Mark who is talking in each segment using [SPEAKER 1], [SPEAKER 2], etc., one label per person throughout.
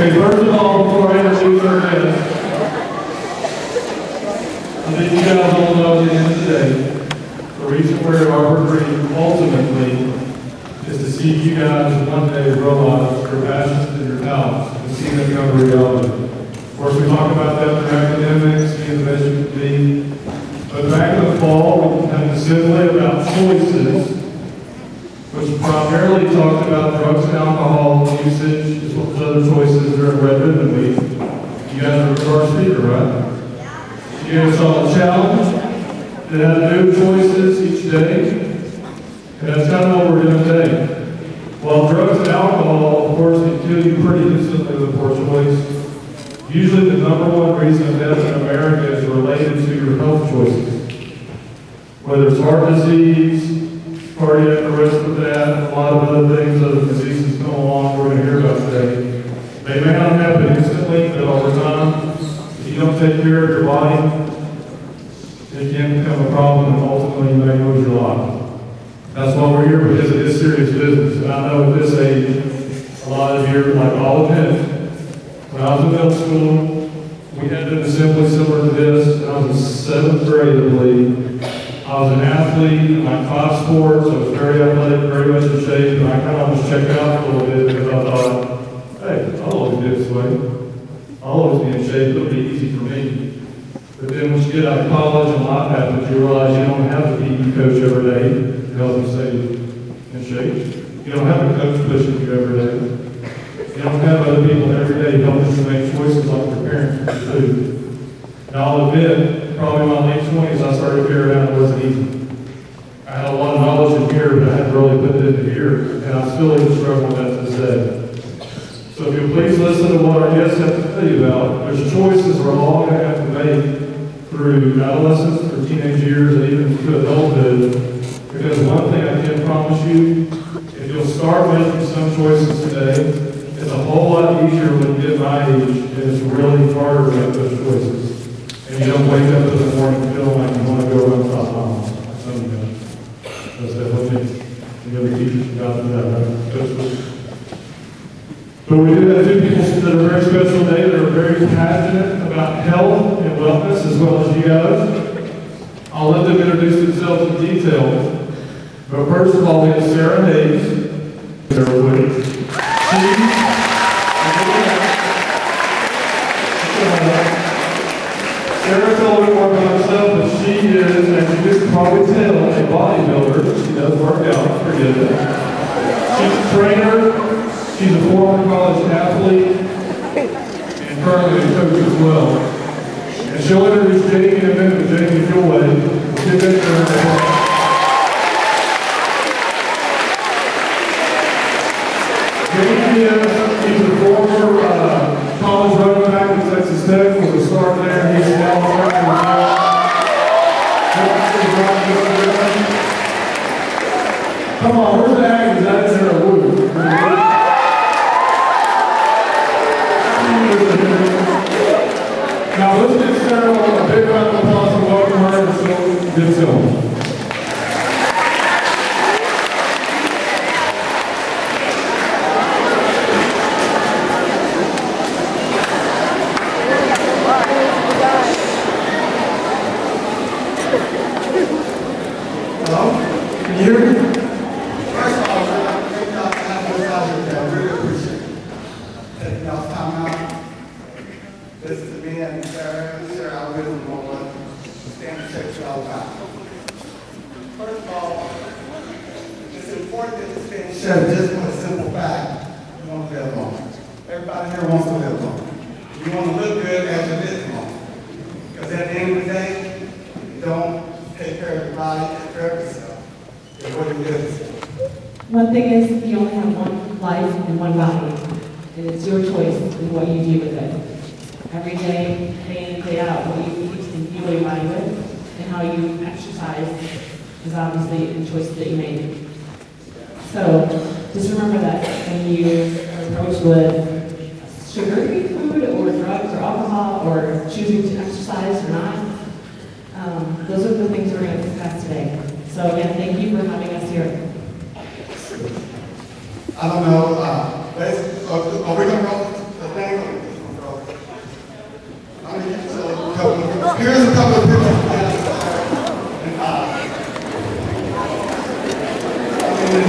[SPEAKER 1] Okay, first of all, before I introduce our guest, I think you guys all know at the end of the day, the reason we're at Arbor Creek ultimately is to see you guys one day realize your passions and your talents and see them come to reality. Of course, we talk about that through academics, being the best you can be. But back in the fall, we had an assembly about choices, which primarily talked about drugs and alcohol usage, as well as other choices during Red Ribbon Week. You guys were our speaker, right? You gave us all a challenge that had new choices each day. And that's kind of what we're doing today. While drugs and alcohol, of course, can kill you pretty instantly with poor choice, usually the number one reason of death in America is related to your health choices. Whether it's heart disease, cardiac arrest with that, and a lot of other things, other diseases come along we're going to hear about today. They may not happen instantly, but over time, if you don't take care of your body, it can become a problem and ultimately you may lose your life. That's why we're here, because it is serious business. And I know at this age, a lot of you, like all of it, when I was in middle school, we had an assembly similar to this, and I was in 7th grade, I believe. I was an athlete in like 5 sports. I was very athletic, very much in shape, and I kind of almost checked out a little bit because I thought, hey, I'll always be this way. I'll always be in shape. It'll be easy for me. But then once you get out of college and life happens, you realize you don't have a PE coach every day to help you stay in shape. You don't have a coach pushing you every day. You don't have other people every day helping you make choices like your parents with food. And I'll admit, probably in my late 20s, I started figuring out it wasn't easy. I had a lot of knowledge in here, but I had to really put it into here, and I still even struggle with that to this day. So if you'll please listen to what our guests have to tell you about, there's choices we're all going to have to make through adolescence, through teenage years, and even to adulthood. Because one thing I can promise you, if you'll start making some choices today, it's a whole lot easier when you get my age, and it's really harder to make those choices. And you don't wake up in the morning feeling like you want to go run 5 miles. Some of you know. That's definitely the other teachers got to that, right? But we do have 2 people that are very special today that are very passionate about health and wellness as well as you guys. I'll let them introduce themselves in detail. But first of all, we have Sarah Hayes. Sarah Wood. Sarah told a little more about herself, but she is, as you can probably tell, a bodybuilder. She does work out pretty good. She's a trainer. She's a former college athlete and currently a coach as well. And she'll introduce Jamie in a minute. Jamie, if you'll wait. Get that to Jamie, he's a former college running back at Texas Tech. We'll start there. He's now a Come on, where's the Aggies? That's in our woo. Now let's get Sarah a big round of applause and welcome her to show this film. Hello? Can you hear me? First of all, great job to have this out here. I really appreciate it. Taking y'all's time out. This is me and Sarah. Sarah, I'll give them one. Stand and check you all out. First of all, it's important that this thing share just with a simple fact. You want to live long. Everybody here wants to live long. You want to look good as you live long. Because at the end of the day, you don't take care of your body, take care of yourself. It's what it is.
[SPEAKER 2] One thing is, you only have one life and one body. And it's your choice in what you do with it. Every day, day in, day out, what you eat and fuel your body with, and how you exercise is obviously a choice that you make. So, just remember that when you are approached with sugary food, or drugs, or alcohol, or choosing to exercise or not, those are the things we're going to discuss today. So again, thank you for having us here.
[SPEAKER 3] I don't know, are we going to roll the thing This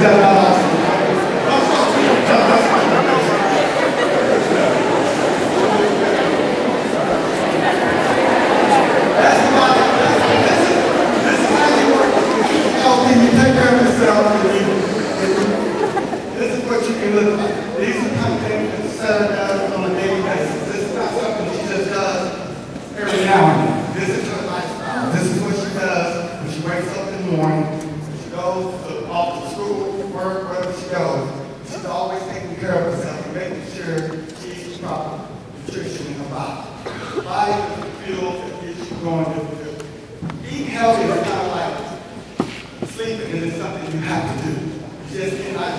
[SPEAKER 3] is what you can look like. These are the kind of things that Sarah does on a daily basis. This is not something she just does every now and then. This is her lifestyle. This is what she does when she wakes up in the morning, when she goes off to school, work, wherever she goes. She's always taking care of herself and making sure she eats proper nutrition in her body. The body is the fuel that gets you going to do. Eating healthy is kind of like sleeping, and it's something you have to do. You just cannot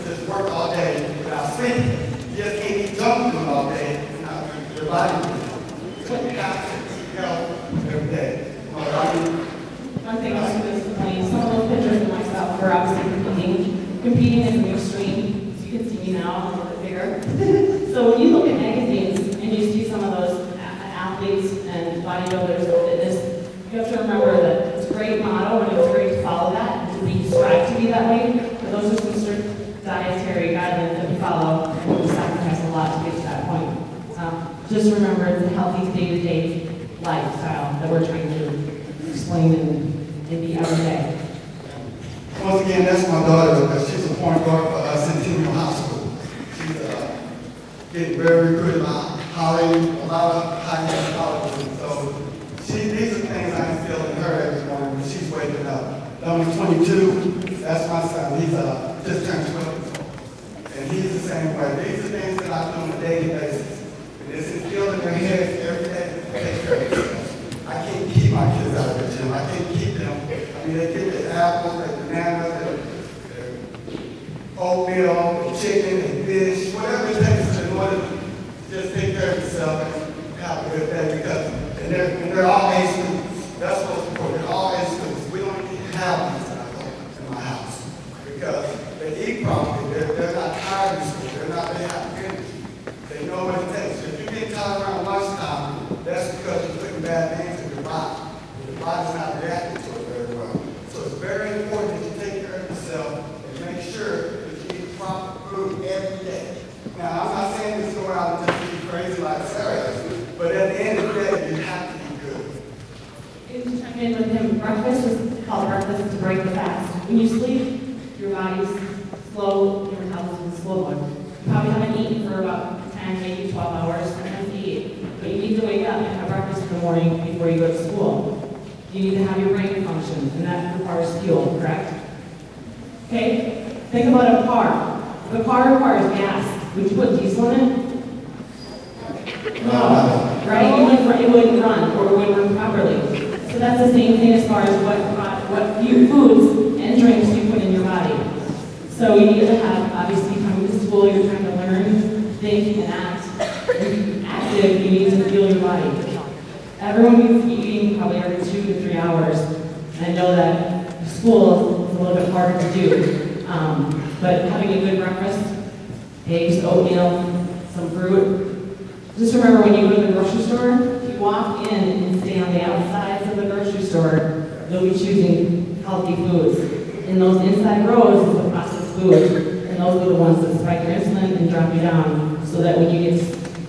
[SPEAKER 3] just work all day without sleeping. You just can't eat junk food all day without your body. So you have to eat health every day.
[SPEAKER 2] One thing I was going to explain, some of those pictures of myself were obviously competing. Competing is an extreme. As you can see me now, I'm a little bit bigger. So when you look at magazines and you see some of those athletes and bodybuilders and fitness, you have to remember that it's a great motto and it's great to follow that and to be strive to be that way. But those are some strict dietary guidelines that we follow, and we sacrifice a lot to get to that point. Just remember it's a healthy day-to-day lifestyle that we're trying to explain and be every day.
[SPEAKER 3] Once again, that's my daughter, because she's a point guard for Centennial High School. She's getting very recruited by a lot of high-end colleges. So these are things I instill in her every morning when she's waking up. Number 22, that's my son. He's just turned 12. And he's the same way. These are things that I do on a daily basis. And it's instilled in their heads every day to take care of themselves. I can't keep my kids out of the gym. I can't keep them. I mean, they get their apples, their bananas, their oatmeal, their chicken, their fish, whatever it takes in order to just take care of yourself and have a good day. Because they're all A students. That's what's important. They're all A students. We don't even have these in my house because they eat properly. They're not tired in school. They have energy. They know what it takes. If you get tired around lunchtime, that's because you're putting bad things in your body. Your body's not reacting to it very well. So it's very important that you take care of yourself and make sure that you eat proper food every day. Now, I'm not saying this go out and just eat crazy like Sarah does, but at the end of the day, you have to eat good.
[SPEAKER 2] To check in with him, breakfast is called breakfast to break the fast. When you sleep, your body's slow, your metabolism is slow. You probably haven't eaten for about 10, maybe 12 hours, sometimes 8. But you need to wake up and have breakfast in the morning before you go to school. You need to have your brain function, and that requires fuel, correct? Okay? Think about a car. If a car requires gas, would you put diesel in it? No, right? It wouldn't run, or it wouldn't run properly. So that's the same thing as far as what foods and drinks you put in your body. So you need to have, obviously, coming to school, you're trying to learn, think, and act. When you're active, you need to fuel your body. Everyone needs to be eating probably every 2 to 3 hours. And I know that school is a little bit harder to do. But having a good breakfast, eggs, oatmeal, some fruit. Just remember when you go to the grocery store, if you walk in and stay on the outsides of the grocery store, you'll be choosing healthy foods. In those inside rows is the processed food, and those are the ones that spike your insulin and drop you down, so that when you get,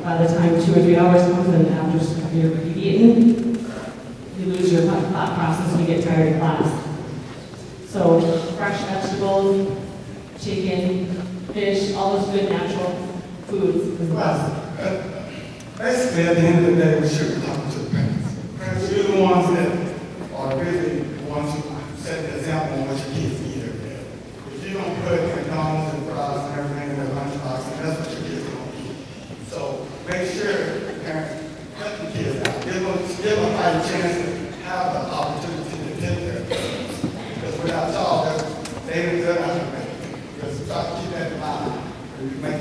[SPEAKER 2] by the time 2 or 3 hours comes and after you've eaten, you lose your thought process and you get tired of class. So fresh vegetables, chicken, fish, all those good natural foods is the best.
[SPEAKER 3] Basically, at the end of the day, we should be talking to the parents. Parents, you're the ones that are really the ones who set the example on what your kids eat every day. If you don't put McDonald's and fries and everything in their lunchbox, then that's what your kids are going to eat. So make sure parents help the kids out. Give them a chance to have the opportunity to take care of themselves. Because without y'all, they're not going to make it. Because try to keep that in mind when you make